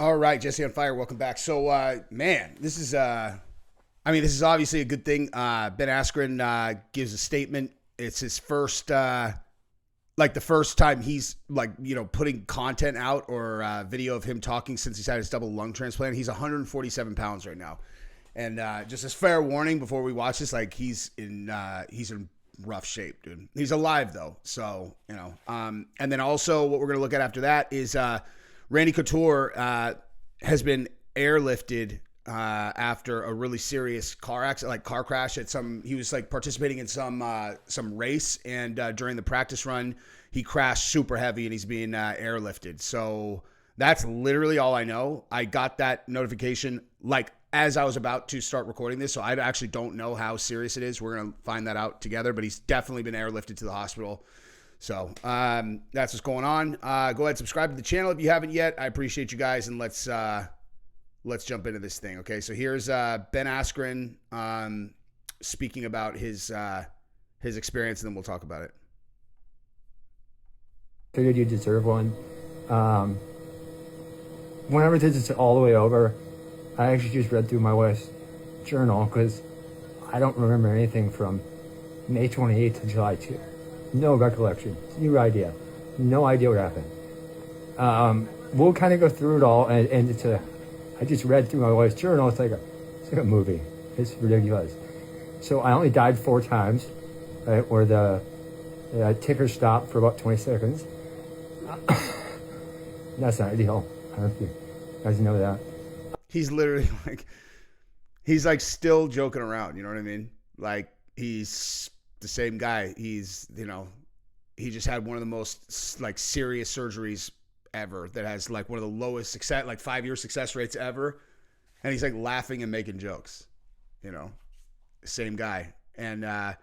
All right, Jesse on fire. Welcome back. So, man, this is, this is obviously a good thing. Ben Askren gives a statement. It's his first, the first time he's putting content out or video of him talking since he's had his double lung transplant. He's 147 pounds right now, and just as fair warning before we watch this, he's in rough shape, dude. He's alive though, so and then also what we're gonna look at after that is Randy Couture has been airlifted after a really serious car accident, car crash at some. He was participating in some race, and during the practice run, he crashed super heavy, and he's being airlifted. So that's literally all I know. I got that notification as I was about to start recording this, so I actually don't know how serious it is. We're gonna find that out together, but he's definitely been airlifted to the hospital. So that's what's going on. Go ahead and subscribe to the channel if you haven't yet. I appreciate you guys, and let's jump into this thing. Okay, so here's Ben Askren speaking about his experience, and then we'll talk about it. Figured you deserve one. Whenever this is all the way over, I actually just read through my wife's journal because I don't remember anything from May 28th to July 2. No recollection, zero idea, no idea what happened. We'll kind of go through it all, and it's I just read through my wife's journal. It's like a movie. It's ridiculous. So I only died 4 times, right? Where the ticker stopped for about 20 seconds. That's not ideal. I don't know if you guys know that. He's literally he's still joking around. You know what I mean? He's the same guy. He's, he just had one of the most serious surgeries ever that has one of the lowest success, 5-year success rates ever. And he's laughing and making jokes, same guy. And I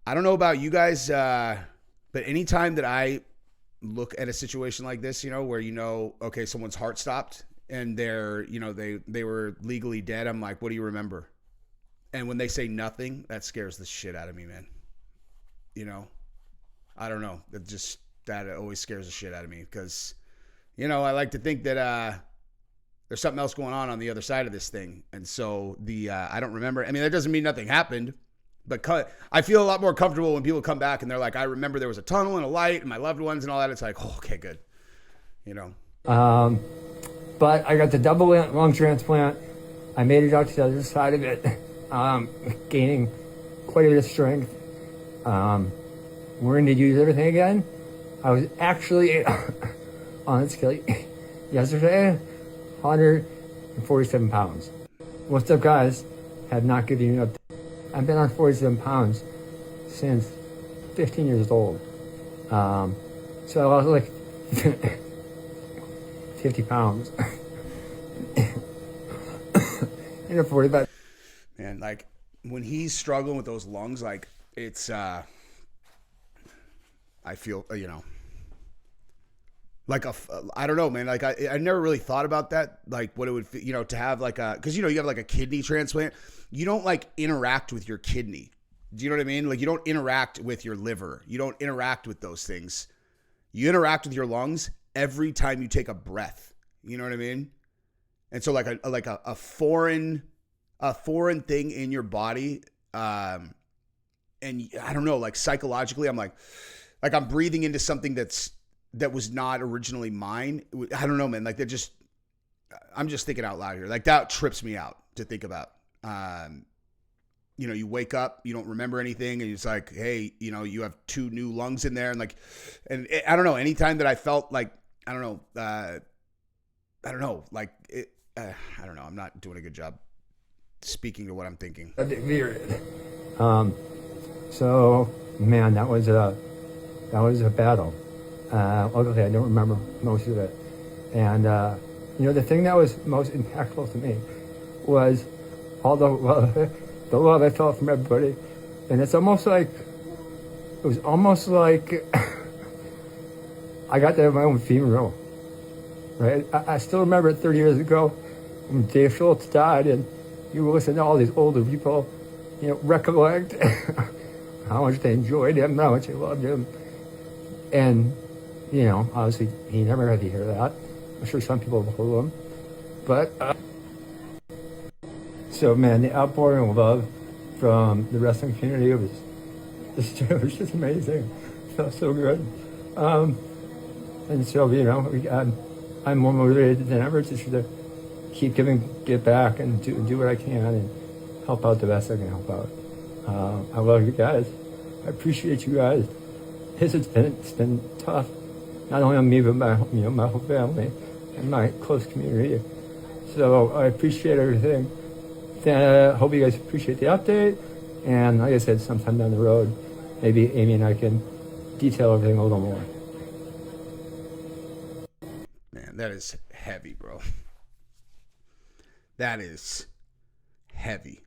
don't know about you guys, but anytime that I look at a situation like this, where, okay, someone's heart stopped and they're, they were legally dead. I'm like, what do you remember? And when they say nothing, that scares the shit out of me, man. I don't know. That always scares the shit out of me because, I like to think that there's something else going on the other side of this thing. And so I don't remember. I mean, that doesn't mean nothing happened, but I feel a lot more comfortable when people come back and they're like, I remember there was a tunnel and a light and my loved ones and all that. It's like, oh, okay, good. But I got the double lung transplant. I made it out to the other side of it. Gaining quite a bit of strength. We're going to use everything again. I was actually on the scale yesterday, 147 pounds. What's up, guys? Have not given you up. I've been on 47 pounds since 15 years old. So I lost 50 pounds in a 45. Man, when he's struggling with those lungs, it's, I feel, I don't know, man. I never really thought about that. What it would, to have cause you have a kidney transplant. You don't interact with your kidney. Do you know what I mean? You don't interact with your liver. You don't interact with those things. You interact with your lungs every time you take a breath. You know what I mean? And so a foreign thing in your body. And I don't know, psychologically, I'm I'm breathing into something that was not originally mine. I don't know, man. I'm just thinking out loud here. That trips me out to think about. You wake up, you don't remember anything, and it's hey, you have 2 new lungs in there, and I don't know. Anytime that I felt I don't know, I don't know, I don't know. I'm not doing a good job speaking to what I'm thinking. So man, that was a battle. Luckily, I don't remember most of it. And the thing that was most impactful to me was all the love I felt from everybody. And it was almost like I got to have my own funeral, right? I still remember it 30 years ago when Dave Schultz died, and you listen to all these older people, recollect how much they enjoyed him, how much they loved him. And, obviously he never had to hear that. I'm sure some people have heard of him. But, so man, the outpouring of love from the wrestling community it was just amazing. It felt so good. And so, I'm more motivated than ever just to give back and do what I can and help out the best I can help out. I love you guys. I appreciate you guys. It's been tough, not only on me but my whole family and my close community. So I appreciate everything. Hope you guys appreciate the update. And like I said, sometime down the road, maybe Amy and I can detail everything a little more. Man, that is heavy, bro. That is heavy.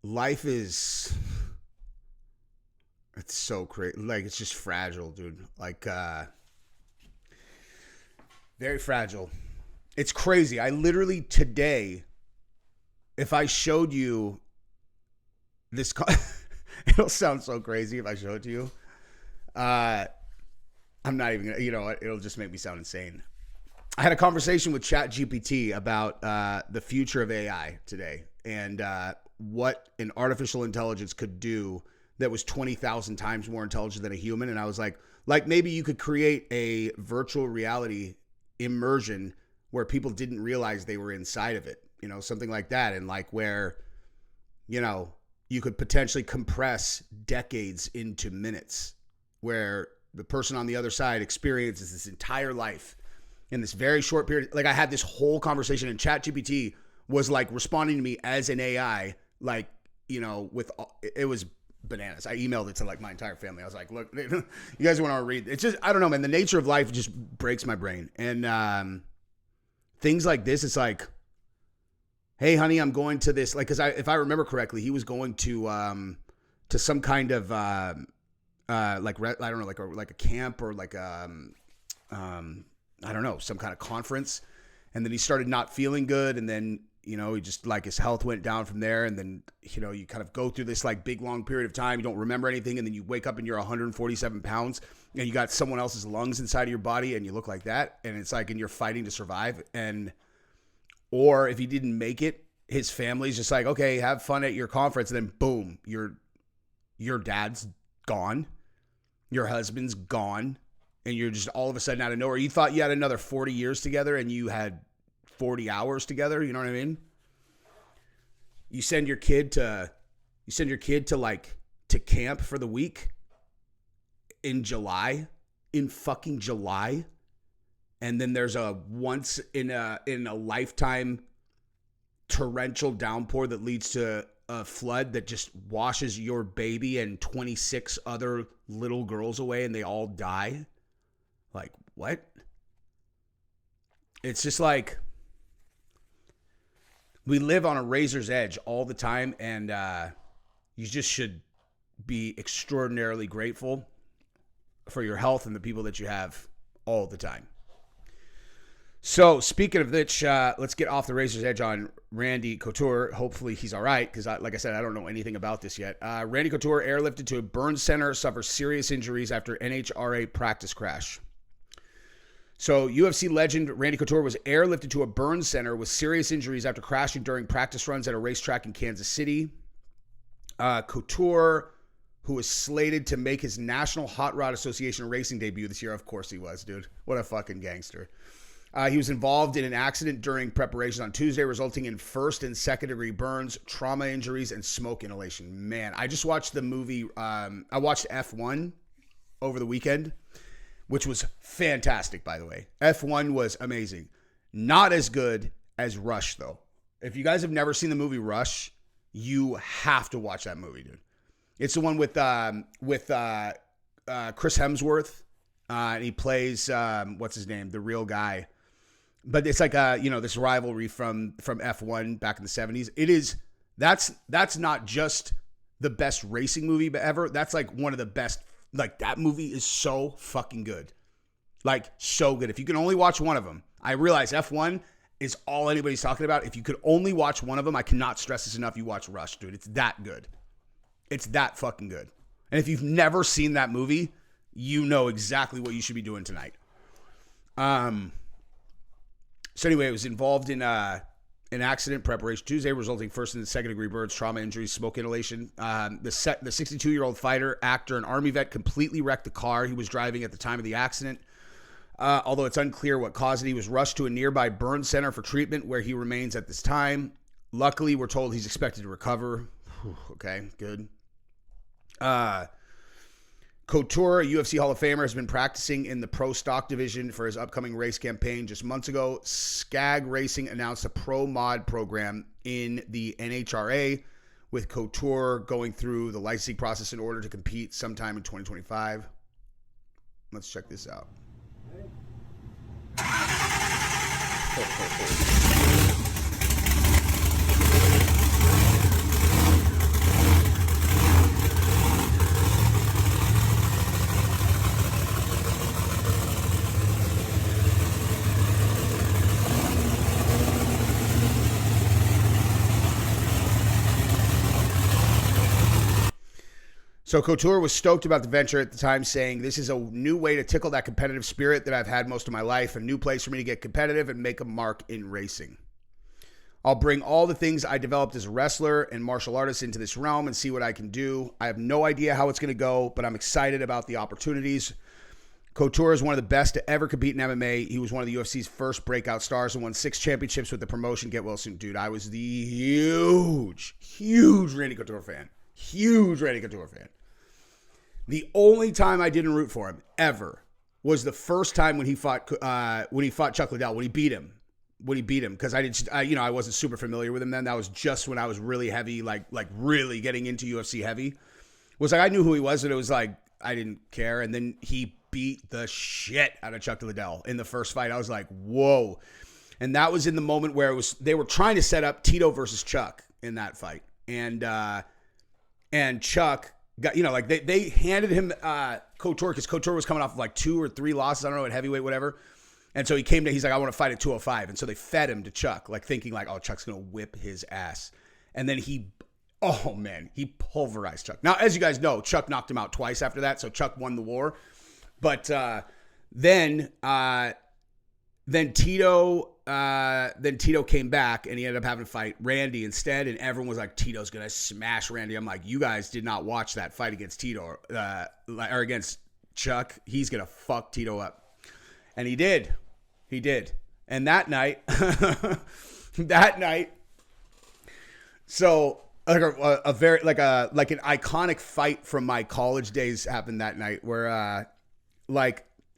Life is, it's so crazy. Like, it's just fragile, dude. Like, very fragile. It's crazy. I literally today, if I showed you this, it'll sound so crazy if I show it to you. I'm not even gonna, it'll just make me sound insane. I had a conversation with ChatGPT about the future of AI today and what an artificial intelligence could do that was 20,000 times more intelligent than a human. And I was like maybe you could create a virtual reality immersion where people didn't realize they were inside of it, something like that. And like where, you could potentially compress decades into minutes, where the person on the other side experiences this entire life in this very short period. Like, I had this whole conversation and ChatGPT was like responding to me as an AI, like, it was bananas. I emailed it to like my entire family. I was like, look, you guys want to read? It's just, I don't know, man. The nature of life just breaks my brain. And things like this, it's like, hey, honey, I'm going to this. Like, because if I remember correctly, he was going to some kind of I don't know, like a camp or like I don't know, some kind of conference. And then he started not feeling good, and then he just like his health went down from there. And then you kind of go through this like big long period of time. You don't remember anything, and then you wake up and you're 147 pounds, and you got someone else's lungs inside of your body, and you look like that. And it's like, and you're fighting to survive. Or if he didn't make it, his family's just like, okay, have fun at your conference. And then boom, your dad's gone. Your husband's gone. And you're just all of a sudden out of nowhere. You thought you had another 40 years together and you had 40 hours together. You know what I mean? You send your kid to camp for the week in fucking July. And then there's a once in a lifetime torrential downpour that leads to a flood that just washes your baby and 26 other little girls away, and they all die. Like, what? It's just like we live on a razor's edge all the time, and you just should be extraordinarily grateful for your health and the people that you have all the time. So, speaking of which, let's get off the razor's edge on Randy Couture. Hopefully he's all right, because like I said, I don't know anything about this yet. Randy Couture airlifted to a burn center, suffers serious injuries after NHRA practice crash. So, UFC legend Randy Couture was airlifted to a burn center with serious injuries after crashing during practice runs at a racetrack in Kansas City. Couture, who was slated to make his National Hot Rod Association racing debut this year. Of course he was, dude. What a fucking gangster. He was involved in an accident during preparation on Tuesday, resulting in first and second degree burns, trauma injuries, and smoke inhalation. Man, I just watched the movie. I watched F1 over the weekend, which was fantastic, by the way. F1 was amazing. Not as good as Rush, though. If you guys have never seen the movie Rush, you have to watch that movie, dude. It's the one with Chris Hemsworth, and he plays what's his name, the real guy. But it's like this rivalry from F1 back in the 70s. It is that's not just the best racing movie ever. That's like one of the best. Like, that movie is so fucking good. Like, so good. If you can only watch one of them, I realize F1 is all anybody's talking about. If you could only watch one of them, I cannot stress this enough. You watch Rush, dude. It's that good. It's that fucking good. And if you've never seen that movie, you know exactly what you should be doing tonight. So anyway, it was involved in an accident preparation Tuesday, resulting first and second degree burns, trauma injuries, smoke inhalation. The 62-year-old fighter, actor, and Army vet completely wrecked the car he was driving at the time of the accident. Although it's unclear what caused it, he was rushed to a nearby burn center for treatment where he remains at this time. Luckily, we're told he's expected to recover. Okay, good. Couture, a UFC Hall of Famer, has been practicing in the pro stock division for his upcoming race campaign. Just months ago, Skag Racing announced a pro mod program in the NHRA, with Couture going through the licensing process in order to compete sometime in 2025. Let's check this out. So Couture was stoked about the venture at the time, saying, "This is a new way to tickle that competitive spirit that I've had most of my life, a new place for me to get competitive and make a mark in racing. I'll bring all the things I developed as a wrestler and martial artist into this realm and see what I can do. I have no idea how it's going to go, but I'm excited about the opportunities." Couture is one of the best to ever compete in MMA. He was one of the UFC's first breakout stars and won 6 championships with the promotion. Get well soon, dude. I was the huge Randy Couture fan. Huge Randy Couture fan. The only time I didn't root for him ever was the first time when he fought Chuck Liddell, when he beat him, because I wasn't super familiar with him then. That was just when I was really heavy, like really getting into UFC heavy. It was like I knew who he was, and it was like I didn't care. And then he beat the shit out of Chuck Liddell in the first fight. I was like, whoa. And that was in the moment where they were trying to set up Tito versus Chuck in that fight, and Chuck got, they handed him Couture, because Couture was coming off of like 2 or 3 losses, I don't know, at heavyweight, whatever. And so he's like, I want to fight at 205. And so they fed him to Chuck, like thinking like, oh, Chuck's going to whip his ass. And then he pulverized Chuck. Now, as you guys know, Chuck knocked him out twice after that. So Chuck won the war. But then Tito came back, and he ended up having to fight Randy instead, and everyone was like, Tito's gonna smash Randy. I'm like, you guys did not watch that fight against Tito or against Chuck. He's gonna fuck Tito up, and he did. And that night, so like a very like an iconic fight from my college days happened that night, where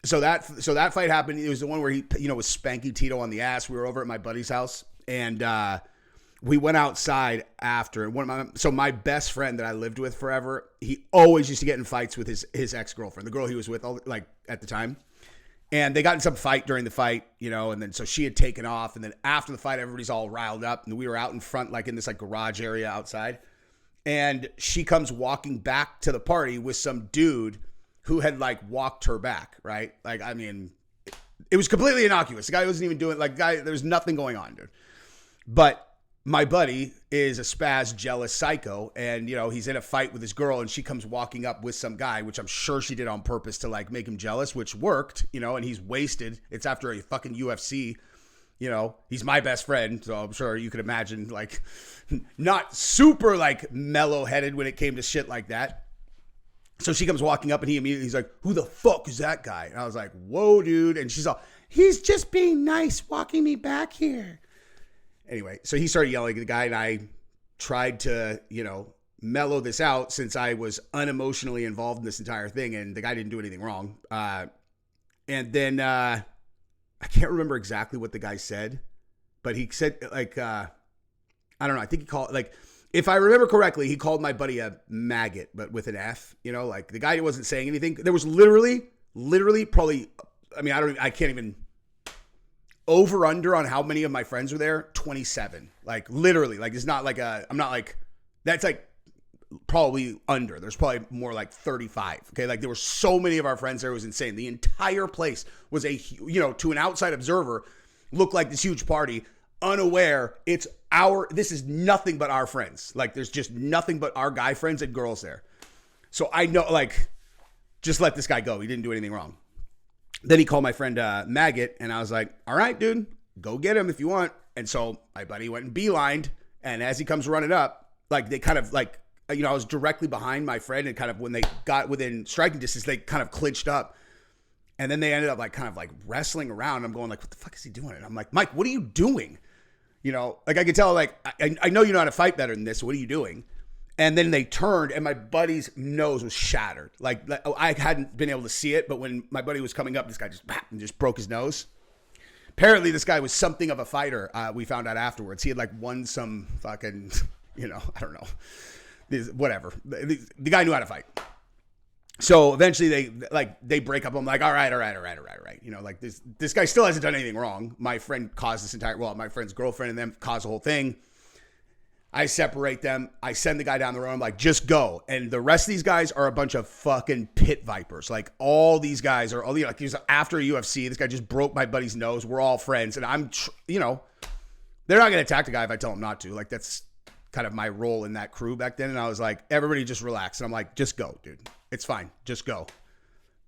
So that fight happened. It was the one where he, was spanking Tito on the ass. We were over at my buddy's house, and we went outside after. My best friend that I lived with forever, he always used to get in fights with his ex-girlfriend, the girl he was with at the time. And they got in some fight during the fight, and then so she had taken off, and then after the fight, everybody's all riled up, and we were out in front, like in this garage area outside, and she comes walking back to the party with some dude who had walked her back, right? It was completely innocuous. The guy wasn't even doing there was nothing going on, dude. But my buddy is a spaz, jealous psycho, and he's in a fight with his girl, and she comes walking up with some guy, which I'm sure she did on purpose to make him jealous, which worked, and he's wasted. It's after a fucking UFC. He's my best friend, so I'm sure you could imagine not super mellow-headed when it came to shit like that. So she comes walking up, and he's like, who the fuck is that guy? And I was like, whoa, dude. And she's all, he's just being nice, walking me back here. Anyway, so he started yelling at the guy, and I tried to, mellow this out since I was unemotionally involved in this entire thing, and the guy didn't do anything wrong. And then I can't remember exactly what the guy said, but he said, I don't know, I think he called, if I remember correctly, he called my buddy a maggot, but with an F, the guy wasn't saying anything. There was literally probably, I can't even over under on how many of my friends were there. 27, literally, it's not that's probably under. There's probably more 35. Okay. There were so many of our friends there. It was insane. The entire place was to an outside observer, looked like this huge party. Unaware, this is nothing but our friends. There's just nothing but our guy friends and girls there. So I know, just let this guy go. He didn't do anything wrong. then he called my friend Maggot, and I was like, all right, dude, go get him if you want. And so my buddy went and beelined, and as he comes running up, like they kind of like, you know, I was directly behind my friend, and kind of when they got within striking distance, they kind of clinched up. And then they ended up like kind of like wrestling around. I'm going like, what the fuck is he doing? And I'm like, Mike, what are you doing? You know, like I could tell, like, I know you know how to fight better than this. So what are you doing? And then they turned, and my buddy's nose was shattered. Like I hadn't been able to see it, but when my buddy was coming up, this guy just broke his nose. Apparently, this guy was something of a fighter. We found out afterwards. He had like won some fucking, you know, I don't know, whatever. The guy knew how to fight. So eventually they break up. I'm like, all right. You know, like this guy still hasn't done anything wrong. My friend caused this my friend's girlfriend and them caused the whole thing. I separate them. I send the guy down the road. I'm like, just go. And the rest of these guys are a bunch of fucking pit vipers. Like all these guys are, you know, like after a UFC, this guy just broke my buddy's nose. We're all friends. And I'm, you know, they're not going to attack the guy if I tell them not to. Like that's kind of my role in that crew back then. And I was like, everybody just relax. And I'm like, just go, dude. It's fine. Just go.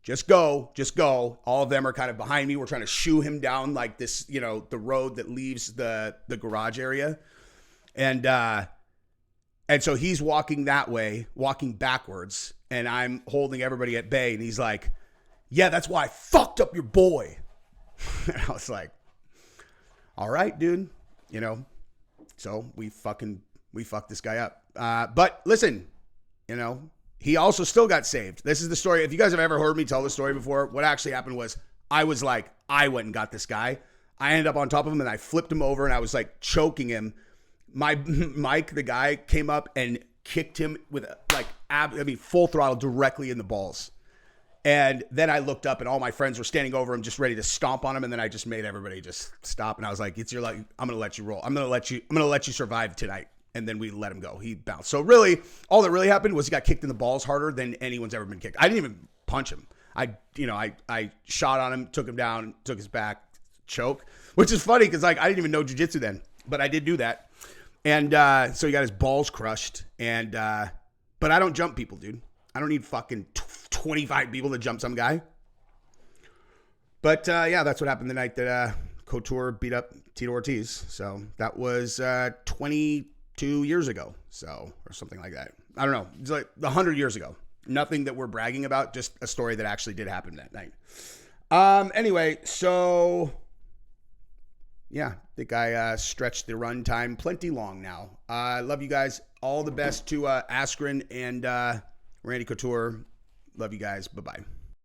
Just go. Just go. All of them are kind of behind me. We're trying to shoo him down like this, you know, the road that leaves the garage area. And so he's walking that way, walking backwards, and I'm holding everybody at bay. And he's like, yeah, that's why I fucked up your boy. And I was like, all right, dude, you know, so we fucked this guy up. But listen, you know, he also still got saved. This is the story. If you guys have ever heard me tell this story before, what actually happened was I went and got this guy. I ended up on top of him and I flipped him over and I was like choking him. Mike, the guy, came up and kicked him with full throttle directly in the balls. And then I looked up and all my friends were standing over him just ready to stomp on him. And then I just made everybody just stop. And I was like, it's your luck. I'm going to let you roll. I'm going to let you survive tonight. And then we let him go. He bounced. So really, all that really happened was he got kicked in the balls harder than anyone's ever been kicked. I didn't even punch him. I shot on him, took him down, took his back, choke, which is funny because like I didn't even know jiu-jitsu then, but I did do that. And so he got his balls crushed. And but I don't jump people, dude. I don't need fucking 25 people to jump some guy. But yeah, that's what happened the night that Couture beat up Tito Ortiz. So that was 22 years ago, so or something like that. I don't know. It's like 100 years ago. Nothing that we're bragging about, just a story that actually did happen that night. Anyway, so yeah, I think I stretched the run time plenty long now. I love you guys. All the best to Askren and Randy Couture. Love you guys. Bye-bye.